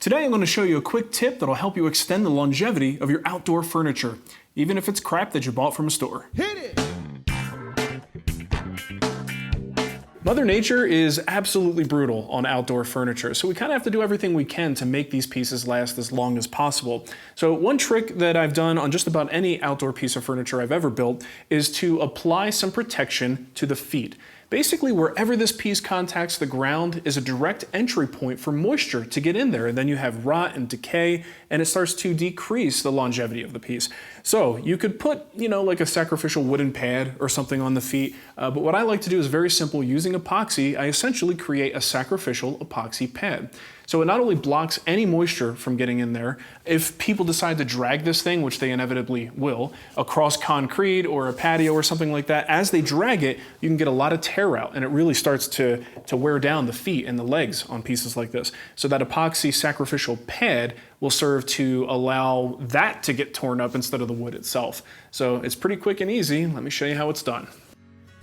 Today I'm going to show you a quick tip that'll help you extend the longevity of your outdoor furniture, even if it's crap that you bought from a store. Hit it! Mother Nature is absolutely brutal on outdoor furniture, so we kind of have to do everything we can to make these pieces last as long as possible. So one trick that I've done on just about any outdoor piece of furniture I've ever built is to apply some protection to the feet. Basically, wherever this piece contacts the ground is a direct entry point for moisture to get in there, and then you have rot and decay, and it starts to decrease the longevity of the piece. So you could put, like a sacrificial wooden pad or something on the feet, but what I like to do is very simple. Using epoxy, I essentially create a sacrificial epoxy pad. So it not only blocks any moisture from getting in there, if people decide to drag this thing, which they inevitably will, across concrete or a patio or something like that, as they drag it, you can get a lot of tear out, and it really starts to wear down the feet and the legs on pieces like this. So that epoxy sacrificial pad will serve to allow that to get torn up instead of the wood itself. So it's pretty quick and easy. Let me show you how it's done.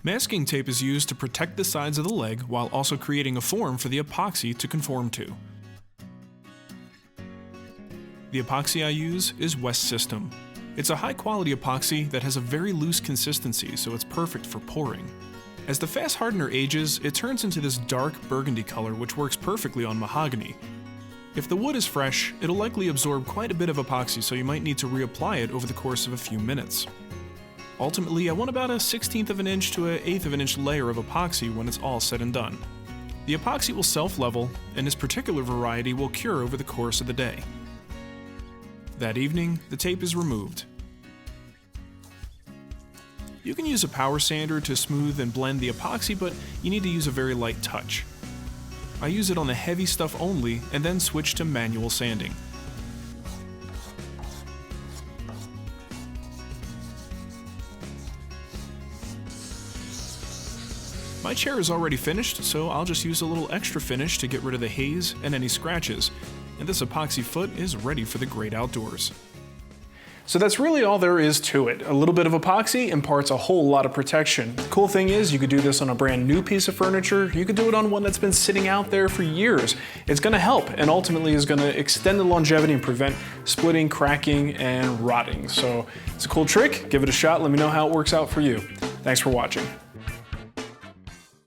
Masking tape is used to protect the sides of the leg while also creating a form for the epoxy to conform to. The epoxy I use is West System. It's a high-quality epoxy that has a very loose consistency, so it's perfect for pouring. As the fast hardener ages, it turns into this dark burgundy color which works perfectly on mahogany. If the wood is fresh, it'll likely absorb quite a bit of epoxy, so you might need to reapply it over the course of a few minutes. Ultimately, I want about a 1/16 of an inch to an 1/8 of an inch layer of epoxy when it's all said and done. The epoxy will self-level, and this particular variety will cure over the course of the day. That evening, the tape is removed. You can use a power sander to smooth and blend the epoxy, but you need to use a very light touch. I use it on the heavy stuff only and then switch to manual sanding. My chair is already finished, so I'll just use a little extra finish to get rid of the haze and any scratches. And this epoxy foot is ready for the great outdoors. So that's really all there is to it. A little bit of epoxy imparts a whole lot of protection. The cool thing is you could do this on a brand new piece of furniture. You could do it on one that's been sitting out there for years. It's gonna help and ultimately is gonna extend the longevity and prevent splitting, cracking, and rotting. So it's a cool trick. Give it a shot. Let me know how it works out for you. Thanks for watching.